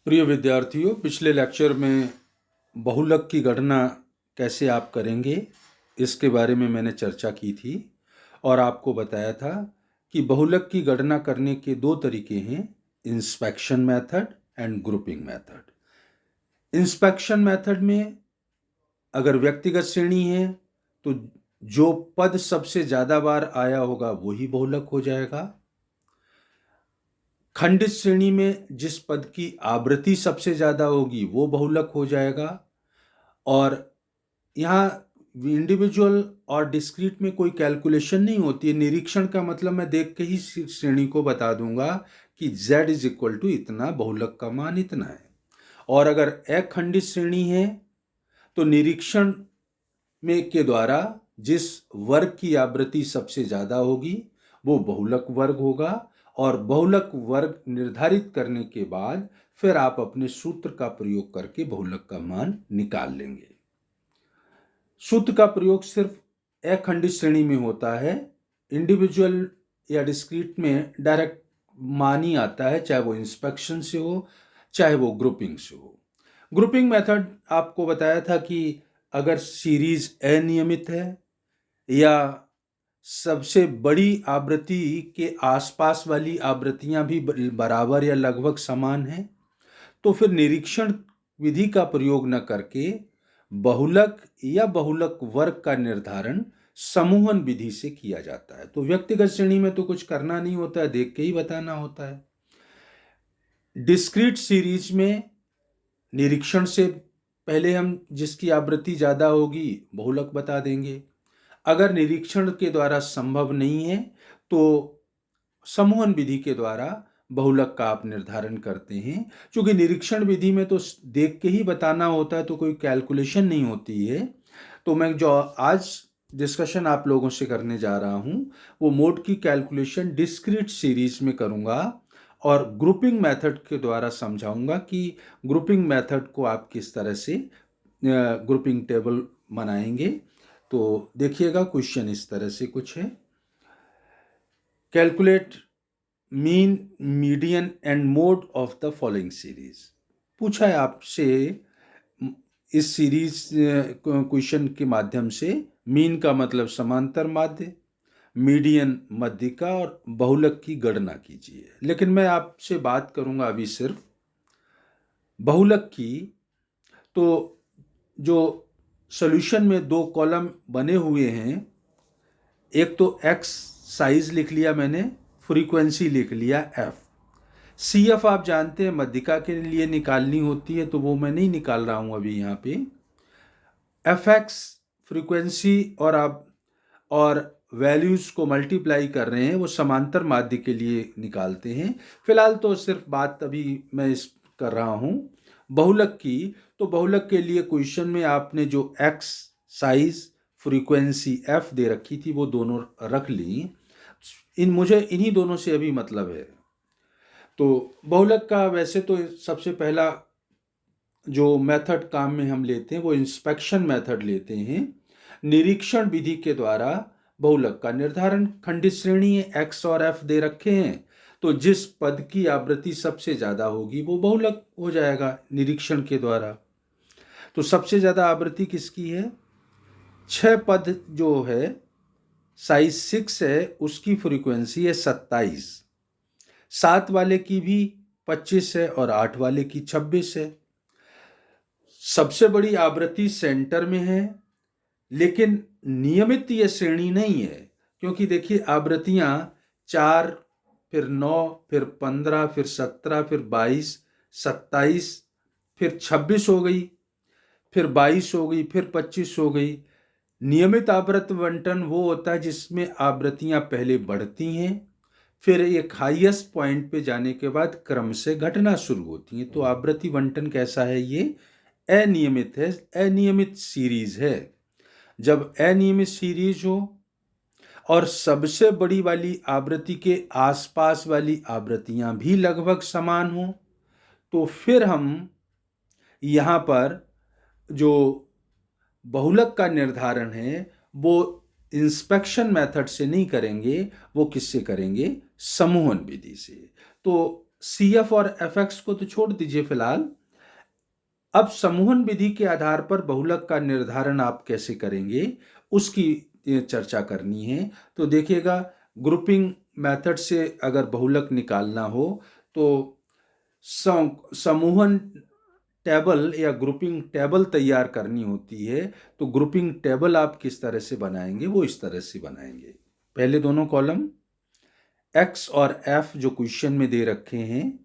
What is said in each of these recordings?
प्रिय विद्यार्थियों, पिछले लेक्चर में बहुलक की गणना कैसे आप करेंगे इसके बारे में मैंने चर्चा की थी और आपको बताया था कि बहुलक की गणना करने के दो तरीके हैं, inspection method and grouping method. Inspection method में अगर व्यक्तिगत श्रेणी है तो जो पद सबसे ज़्यादा बार आया होगा वही बहुलक हो जाएगा। खंडित श्रेणी में जिस पद की आवृत्ति सबसे ज़्यादा होगी वो बहुलक हो जाएगा। और यहाँ इंडिविजुअल और डिस्क्रीट में कोई कैलकुलेशन नहीं होती है। निरीक्षण का मतलब मैं देख के ही श्रेणी को बता दूंगा कि z इज इक्वल टू इतना, बहुलक का मान इतना है। और अगर अखंडित श्रेणी है तो निरीक्षण में के द्वारा जिस वर्ग की आवृत्ति सबसे ज़्यादा होगी वो बहुलक वर्ग होगा। और बहुलक वर्ग निर्धारित करने के बाद फिर आप अपने सूत्र का प्रयोग करके बहुलक का मान निकाल लेंगे। सूत्र का प्रयोग सिर्फ अखंडित श्रेणी में होता है, इंडिविजुअल या डिस्क्रीट में डायरेक्ट मान ही आता है, चाहे वो इंस्पेक्शन से हो चाहे वो ग्रुपिंग से हो। ग्रुपिंग मेथड आपको बताया था कि अगर सीरीज अनियमित है या सबसे बड़ी आवृत्ति के आसपास वाली आवृत्तियां भी बराबर या लगभग समान हैं तो फिर निरीक्षण विधि का प्रयोग न करके बहुलक या बहुलक वर्ग का निर्धारण समूहन विधि से किया जाता है। तो व्यक्तिगत श्रेणी में तो कुछ करना नहीं होता है, देख के ही बताना होता है। डिस्क्रीट सीरीज में निरीक्षण से पहले हम जिसकी आवृत्ति ज़्यादा होगी बहुलक बता देंगे। अगर निरीक्षण के द्वारा संभव नहीं है तो समूहन विधि के द्वारा बहुलक का आप निर्धारण करते हैं। क्योंकि निरीक्षण विधि में तो देख के ही बताना होता है, तो कोई कैलकुलेशन नहीं होती है। तो मैं जो आज डिस्कशन आप लोगों से करने जा रहा हूं वो मोड की कैलकुलेशन डिस्क्रीट सीरीज में करूंगा और ग्रुपिंग मेथड के द्वारा समझाऊंगा कि ग्रुपिंग मेथड को आप किस तरह से ग्रुपिंग टेबल बनाएंगे। तो देखिएगा, क्वेश्चन इस तरह से कुछ है। Calculate mean, median and mode of the following series. पूछा है आपसे इस सीरीज क्वेश्चन के माध्यम से मीन का मतलब समांतर माध्य, मीडियन मध्यिका और बहुलक की गणना कीजिए। लेकिन मैं आपसे बात करूंगा अभी सिर्फ बहुलक की। तो जो सॉल्यूशन में दो कॉलम बने हुए हैं, एक तो एक्स साइज लिख लिया मैंने, फ्रीक्वेंसी लिख लिया एफ। सी एफ आप जानते हैं मध्यिका के लिए निकालनी होती है, तो वो मैं नहीं निकाल रहा हूं अभी यहाँ पे। एफ एक्स फ्रीक्वेंसी और आप और वैल्यूज को मल्टीप्लाई कर रहे हैं, वो समांतर माध्य के लिए निकालते हैं। फिलहाल तो सिर्फ बात अभी मैं इस कर रहा हूं बहुलक की। तो बहुलक के लिए क्वेश्चन में आपने जो एक्स साइज फ्रीक्वेंसी एफ दे रखी थी वो दोनों रख ली। मुझे इन्हीं दोनों से अभी मतलब है। तो बहुलक का वैसे तो सबसे पहला जो मेथड काम में हम लेते हैं वो इंस्पेक्शन मेथड लेते हैं। निरीक्षण विधि के द्वारा बहुलक का निर्धारण, खंडित श्रेणी है, एक्स और एफ दे रखे हैं, तो जिस पद की आवृत्ति सबसे ज्यादा होगी वो बहुलक हो जाएगा निरीक्षण के द्वारा। तो सबसे ज्यादा आवृत्ति किसकी है? 6 पद जो है, साइज 6 है, उसकी फ्रीक्वेंसी है 27। 7 वाले की भी 25 है और 8 वाले की 26 है। सबसे बड़ी आवृत्ति सेंटर में है, लेकिन नियमित ये श्रेणी नहीं है। क्योंकि देखिए आवृत्तियां 4, फिर 9, फिर 15, फिर 17, फिर 22, 27, फिर 26 हो गई, फिर 22 हो गई, फिर 25 हो गई। नियमित आवृत्ति बंटन वो होता है जिसमें आवृत्तियां पहले बढ़ती हैं, फिर एक हाईएस्ट पॉइंट पे जाने के बाद क्रम से घटना शुरू होती हैं। तो आवृत्ति बंटन कैसा है? ये अनियमित है, अनियमित सीरीज है। जब अनियमित सीरीज हो और सबसे बड़ी वाली आवृत्ति के आसपास वाली आवृत्तियां भी लगभग समान हो तो फिर हम यहाँ पर जो बहुलक का निर्धारण है वो इंस्पेक्शन मेथड से नहीं करेंगे, वो किससे करेंगे? समूहन विधि से। तो CF और FX को तो छोड़ दीजिए फिलहाल। अब समूहन विधि के आधार पर बहुलक का निर्धारण आप कैसे करेंगे उसकी चर्चा करनी है। तो देखिएगा, ग्रुपिंग मेथड से अगर बहुलक निकालना हो तो समूहन टेबल या ग्रुपिंग टेबल तैयार करनी होती है। तो ग्रुपिंग टेबल आप किस तरह से बनाएंगे, वो इस तरह से बनाएंगे। पहले दोनों कॉलम X और F जो क्वेश्चन में दे रखे हैं,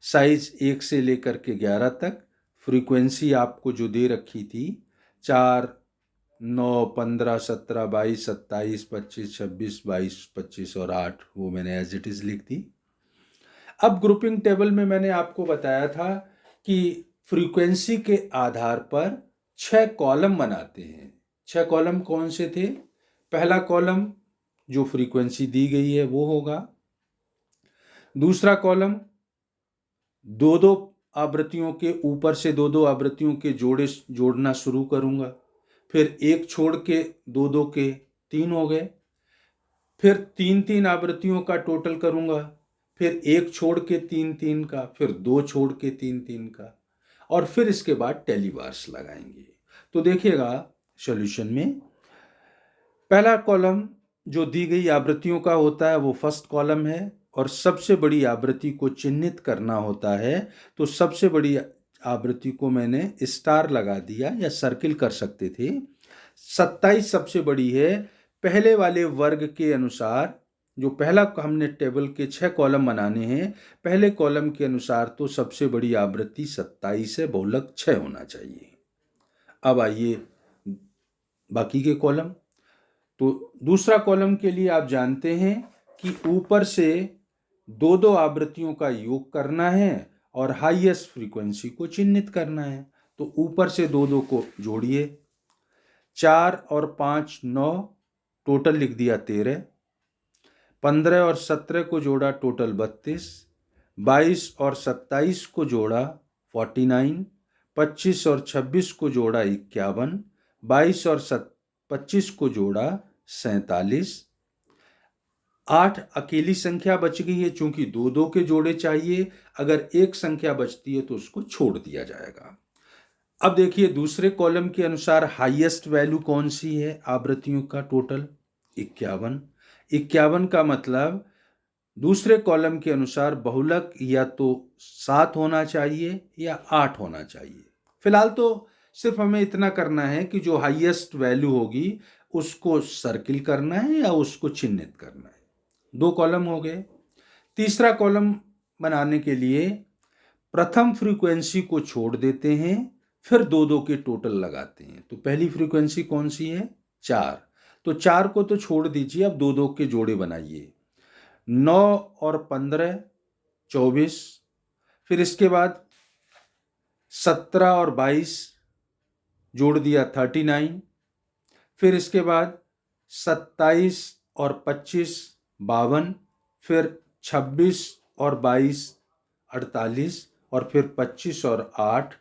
साइज 1 से लेकर के 11 तक, फ्रीक्वेंसी आपको जो दे रखी थी 4, 9, 15, 17, 22, 27, 25, 26, 22, 25 और 8, वो मैंने एज इट इज लिख दी। अब ग्रुपिंग टेबल में मैंने आपको बताया था कि फ्रीक्वेंसी के आधार पर 6 कॉलम बनाते हैं। 6 कॉलम कौन से थे? पहला कॉलम जो फ्रीक्वेंसी दी गई है वो होगा। दूसरा कॉलम दो दो आवृत्तियों के ऊपर से दो दो आवृत्तियों के जोड़ना शुरू करूंगा, फिर एक छोड़ के दो दो के 3 हो गए, फिर 3 आवृत्तियों का टोटल करूंगा, फिर एक छोड़ के 3 का, फिर 2 छोड़ के 3 का, और फिर इसके बाद टेलीबार्स लगाएंगे। तो देखिएगा सॉल्यूशन में पहला कॉलम जो दी गई आवृत्तियों का होता है वो फर्स्ट कॉलम है, और सबसे बड़ी आवृत्ति को चिन्हित करना होता है। तो सबसे बड़ी आवृत्ति को मैंने स्टार लगा दिया या सर्किल कर सकते थे। 27 सबसे बड़ी है। पहले वाले वर्ग के अनुसार जो पहला हमने टेबल के 6 कॉलम बनाने हैं, पहले कॉलम के अनुसार तो सबसे बड़ी आवृत्ति 27 है, बहुलक 6 होना चाहिए। अब आइए बाकी के कॉलम। तो दूसरा कॉलम के लिए आप जानते हैं कि ऊपर से दो दो आवृत्तियों का योग करना है और हाईएस्ट फ्रीक्वेंसी को चिन्हित करना है। तो ऊपर से दो दो को जोड़िए, 4 और 5 9, टोटल लिख दिया 13, 15 और 17 को जोड़ा टोटल 32, 22 और 27 को जोड़ा 49, 25 और 26 को जोड़ा 51, 22 और 25 को जोड़ा 47, 8 अकेली संख्या बच गई है, चूंकि दो दो के जोड़े चाहिए। अगर एक संख्या बचती है तो उसको छोड़ दिया जाएगा। अब देखिए दूसरे कॉलम के अनुसार हाईएस्ट वैल्यू कौन सी है आवृत्तियों का टोटल? 51। 51 का मतलब दूसरे कॉलम के अनुसार बहुलक या तो 7 होना चाहिए या 8 होना चाहिए। फिलहाल तो सिर्फ हमें इतना करना है कि जो हाईएस्ट वैल्यू होगी उसको सर्किल करना है या उसको चिन्हित करना है। 2 कॉलम हो गए। तीसरा कॉलम बनाने के लिए प्रथम फ्रीक्वेंसी को छोड़ देते हैं, फिर दो दो के टोटल लगाते हैं। तो पहली फ्रीक्वेंसी कौन सी है? 4। तो 4 को तो छोड़ दीजिए, अब दो दो के जोड़े बनाइए। 9 और 15 24, फिर इसके बाद 17 और 22 जोड़ दिया 39, फिर इसके बाद 27 और 25 52, फिर 26 और 22 48, और फिर 25 और 8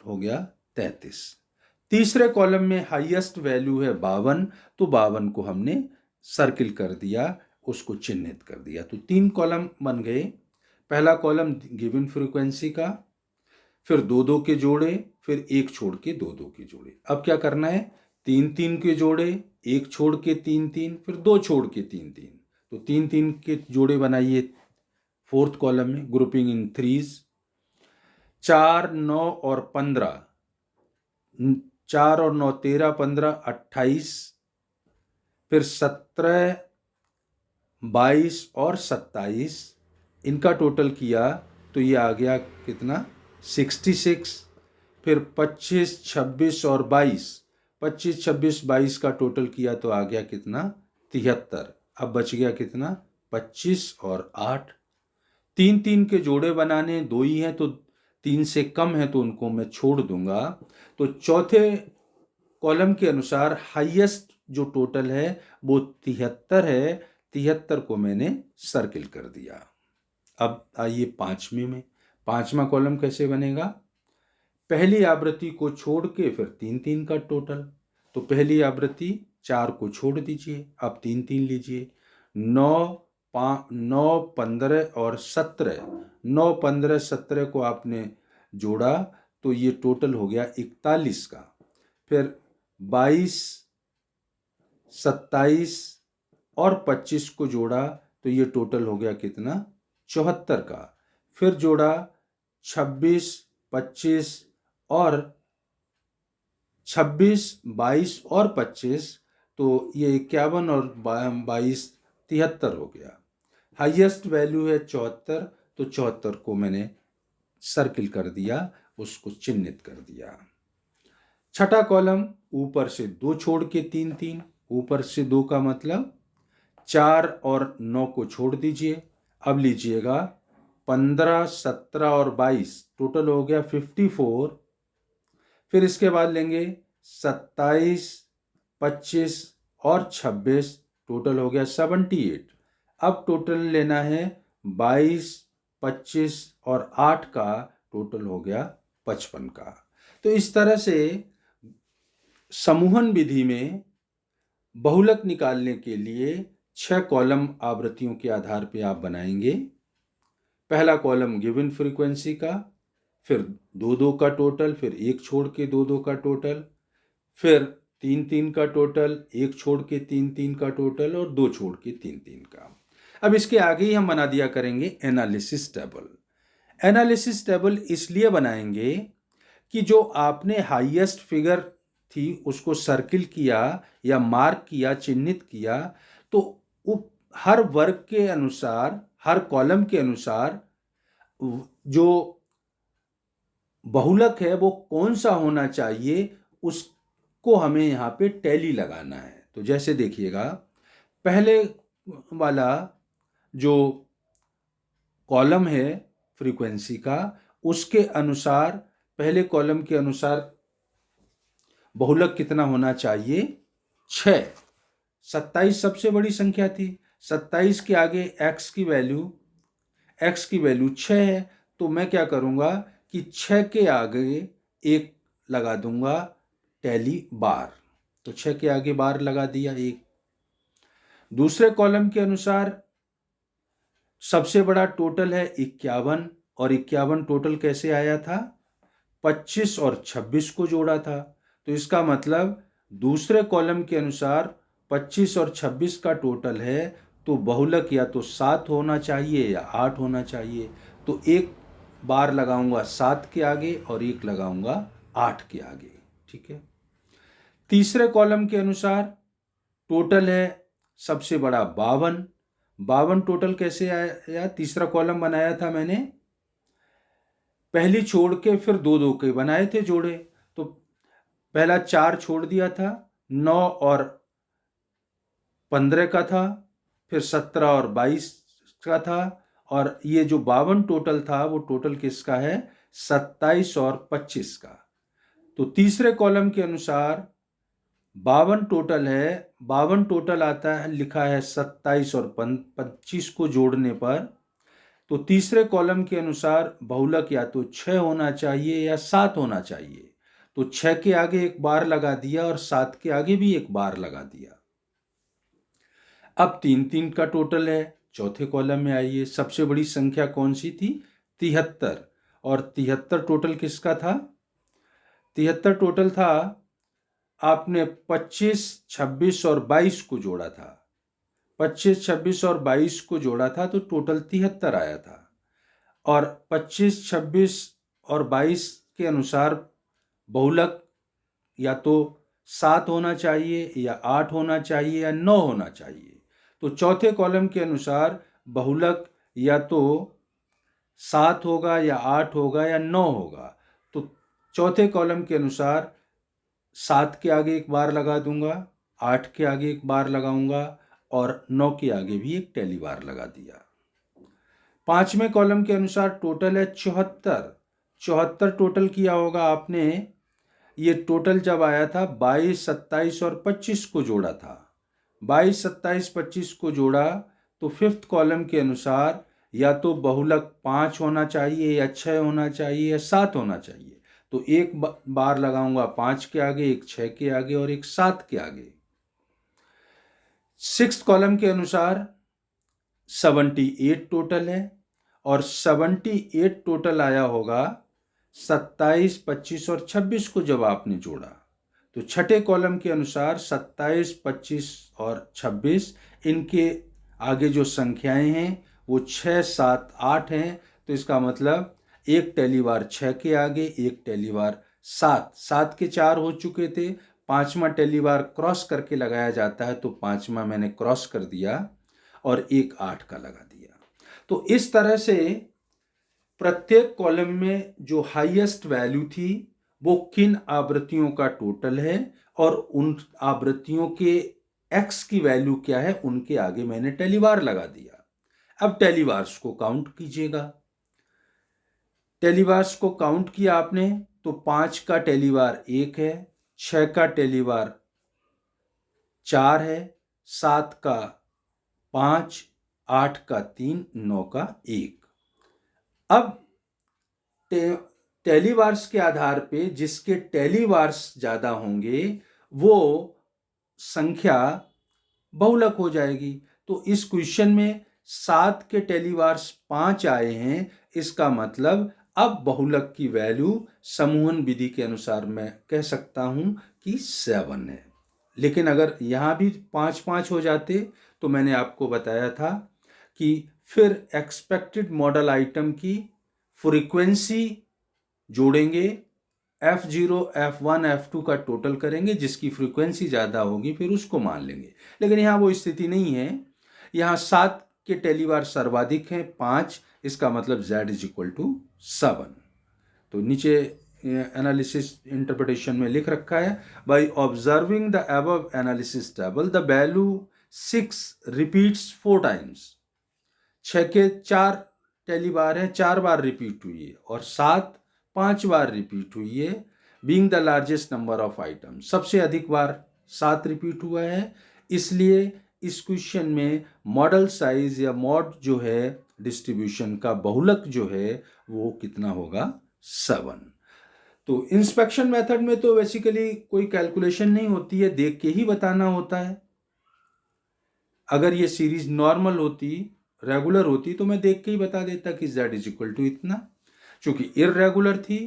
हो गया 33। तीसरे कॉलम में हाईएस्ट वैल्यू है 52, तो 52 को हमने सर्किल कर दिया, उसको चिन्हित कर दिया। तो 3 कॉलम बन गए। पहला कॉलम गिवन फ्रीक्वेंसी का, फिर दो दो के जोड़े, फिर एक छोड़ के दो दो के जोड़े। अब क्या करना है? 3 के जोड़े, एक छोड़ के 3, फिर दो छोड़ के 3। तो 3 के जोड़े बनाइए फोर्थ कॉलम में, ग्रुपिंग इन थ्रीज। 4 9 और 15, 4 और 9 13, 15 28, फिर 17 22 और 27, इनका टोटल किया तो ये आ गया कितना? 66। फिर 25 26 और 22, 25 26 22 का टोटल किया तो आ गया कितना? 73। अब बच गया कितना? 25 और 8। 3 के जोड़े बनाने, 2 ही हैं तो 3 से कम है तो उनको मैं छोड़ दूंगा। तो चौथे कॉलम के अनुसार हाईएस्ट जो टोटल है वो 73 है। 73 को मैंने सर्किल कर दिया। अब आइए पांचवें में। पांचवा कॉलम कैसे बनेगा? पहली आवृत्ति को छोड़ के फिर 3 का टोटल। तो पहली आवृत्ति 4 को छोड़ दीजिए, अब 3 लीजिए। 9 9, 15 और 17, 9, 15, 17 को आपने जोड़ा तो ये टोटल हो गया 41 का। फिर 22, 27 और 25 को जोड़ा तो ये टोटल हो गया कितना, 74 का। फिर जोड़ा 26, 25 और 26, 22 और 25, तो ये 51 और 22 73 हो गया। हाईएस्ट वैल्यू है 74, तो 74 को मैंने सर्किल कर दिया, उसको चिन्हित कर दिया। छठा कॉलम, ऊपर से 2 छोड़ के 3 3, ऊपर से 2 का मतलब 4 और 9 को छोड़ दीजिए। अब लीजिएगा 15, 17 और 22, टोटल हो गया 54। फिर इसके बाद लेंगे 27, 25 और 26, टोटल हो गया 78। अब टोटल लेना है 22, 25 और 8 का, टोटल हो गया 55 का। तो इस तरह से समूहन विधि में बहुलक निकालने के लिए 6 कॉलम आवृत्तियों के आधार पर आप बनाएंगे। पहला कॉलम गिवन फ्रीक्वेंसी का, फिर 2 का टोटल, फिर 1 छोड़ के 2 का टोटल, फिर 3 का टोटल, 1 छोड़ के 3 का टोटल और 2 छोड़ के 3 का। अब इसके आगे ही हम बना दिया करेंगे एनालिसिस टेबल। एनालिसिस टेबल इसलिए बनाएंगे कि जो आपने हाईएस्ट फिगर थी उसको सर्किल किया या मार्क किया, चिन्हित किया, तो हर वर्ग के अनुसार, हर कॉलम के अनुसार जो बहुलक है वो कौन सा होना चाहिए, उसको हमें यहाँ पे टैली लगाना है। तो जैसे देखिएगा, पहले वाला जो कॉलम है फ्रीक्वेंसी का, उसके अनुसार, पहले कॉलम के अनुसार बहुलक कितना होना चाहिए, 6। 27 सबसे बड़ी संख्या थी, 27 के आगे x की वैल्यू 6 है, तो मैं क्या करूँगा कि 6 के आगे एक लगा दूंगा टैली बार, तो 6 के आगे बार लगा दिया एक। दूसरे कॉलम के अनुसार सबसे बड़ा टोटल है 51, और 51 टोटल कैसे आया था, 25 और 26 को जोड़ा था। तो इसका मतलब दूसरे कॉलम के अनुसार 25 और 26 का टोटल है, तो बहुलक या तो 7 होना चाहिए या 8 होना चाहिए। तो एक बार लगाऊंगा 7 के आगे और एक लगाऊंगा 8 के आगे, ठीक है। तीसरे कॉलम के अनुसार टोटल है सबसे बड़ा 52 टोटल कैसे आया, तीसरा कॉलम बनाया था मैंने, पहली छोड़ के फिर 2 के बनाए थे जोड़े, तो पहला 4 छोड़ दिया था, 9 और 15 का था, फिर 17 और 22 का था, और ये जो 52 टोटल था वो टोटल किसका है, 27 और 25 का। तो तीसरे कॉलम के अनुसार 52 टोटल है, 52 टोटल आता है, लिखा है 27 और 25 को जोड़ने पर। तो तीसरे कॉलम के अनुसार बहुलक या तो 6 होना चाहिए या 7 होना चाहिए, तो 6 के आगे एक बार लगा दिया और 7 के आगे भी एक बार लगा दिया। अब 3 का टोटल है, चौथे कॉलम में आइए, सबसे बड़ी संख्या कौन सी थी, 73, और 73 टोटल किसका था, 73 टोटल था, आपने 25, 26 और 22 को जोड़ा था, 25, 26 और 22 को जोड़ा था तो टोटल 73 आया था। और 25, 26 और 22 के अनुसार बहुलक या तो 7 होना चाहिए या 8 होना चाहिए या 9 होना चाहिए। तो चौथे कॉलम के अनुसार बहुलक या तो 7 होगा या 8 होगा या 9 होगा। तो चौथे कॉलम के अनुसार 7 के आगे एक बार लगा दूंगा, 8 के आगे एक बार लगाऊंगा और 9 के आगे भी एक टैली बार लगा दिया। पांचवें कॉलम के अनुसार टोटल है 74 टोटल किया होगा आपने। ये टोटल जब आया था 22, 27 और 25 को जोड़ा था, 22, 27, 25 को जोड़ा, तो फिफ्थ कॉलम के अनुसार या तो बहुलक 5 होना चाहिए या 6 होना चाहिए या 7 होना चाहिए। तो एक बार लगाऊंगा 5 के आगे, एक 6 के आगे और एक 7 के आगे। सिक्स्थ कॉलम के अनुसार 78 टोटल है, और 78 टोटल आया होगा 27, 25 और 26 को जब आपने जोड़ा, तो छठे कॉलम के अनुसार 27, 25 और 26, इनके आगे जो संख्याएं हैं वो 6, 7, 8 हैं। तो इसका मतलब एक टेलीवार 6 के आगे, एक टेलीवार 7, 7 के 4 हो चुके थे, पांचवा टेलीवार क्रॉस करके लगाया जाता है, तो पांचवा मैंने क्रॉस कर दिया और एक 8 का लगा दिया। तो इस तरह से प्रत्येक कॉलम में जो हाईएस्ट वैल्यू थी वो किन आवृत्तियों का टोटल है, और उन आवृत्तियों के एक्स की वैल्यू क्या है, उनके आगे मैंने टेलीवार लगा दिया। अब टेलीवार्स को काउंट कीजिएगा। टेलीवार्स को काउंट किया आपने तो 5 का टेलीवार 1 है, 6 का टेलीवार 4 है, 7 का 5, 8 का 3, 9 का 1। अब टेलीवार्स के आधार पे जिसके टेलीवार्स ज्यादा होंगे वो संख्या बहुलक हो जाएगी। तो इस क्वेश्चन में 7 के टेलीवार्स 5 आए हैं, इसका मतलब अब बहुलक की वैल्यू समूहन विधि के अनुसार मैं कह सकता हूं कि 7 है। लेकिन अगर यहां भी 5-5 हो जाते तो मैंने आपको बताया था कि फिर एक्सपेक्टेड मॉडल आइटम की फ्रीक्वेंसी जोड़ेंगे, F0, F1, F2 का टोटल करेंगे, जिसकी फ्रीक्वेंसी ज़्यादा होगी फिर उसको मान लेंगे। लेकिन यहाँ वो स्थिति नहीं है। यहाँ 7 के टेलीवार सर्वाधिक हैं 5, इसका मतलब Z इज इक्वल टू 7। तो नीचे एनालिसिस इंटरप्रिटेशन में लिख रखा है, by observing the above analysis table the value 6 repeats 4 times. 6 के 4 टेलीवार है, 4 बार रिपीट हुई है, और 7 5 बार रिपीट हुई है। Being the largest number of item, सबसे अधिक बार 7 रिपीट हुआ है, इसलिए इस क्वेश्चन में मॉडल साइज या मॉड जो है डिस्ट्रीब्यूशन का बहुलक जो है वो कितना होगा, 7। तो इंस्पेक्शन मेथड में तो बेसिकली कोई कैलकुलेशन नहीं होती है, देख के ही बताना होता है। अगर ये सीरीज नॉर्मल होती, रेगुलर होती, तो मैं देख के ही बता देता कि z इज इक्वल टू इतना। चूंकि इररेगुलर थी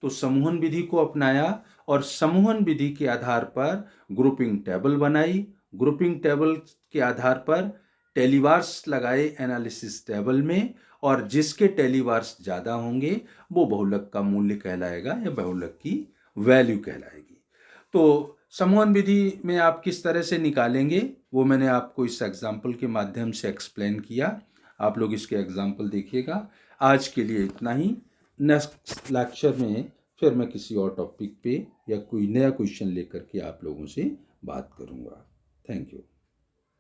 तो समूहन विधि को अपनाया, और समूहन विधि के आधार पर ग्रुपिंग टेबल बनाई। ग्रुपिंग टेबल के आधार पर टेलीवार्स लगाए एनालिसिस टेबल में, और जिसके टेलीवार्स ज़्यादा होंगे वो बहुलक का मूल्य कहलाएगा या बहुलक की वैल्यू कहलाएगी। तो समूहन विधि में आप किस तरह से निकालेंगे वो मैंने आपको इस एग्जाम्पल के माध्यम से एक्सप्लेन किया। आप लोग इसके एग्जाम्पल देखिएगा। आज के लिए इतना ही। नेक्स्ट लेक्चर में फिर मैं किसी और टॉपिक पे या कोई नया क्वेश्चन लेकर के आप लोगों से बात करूँगा। Thank you.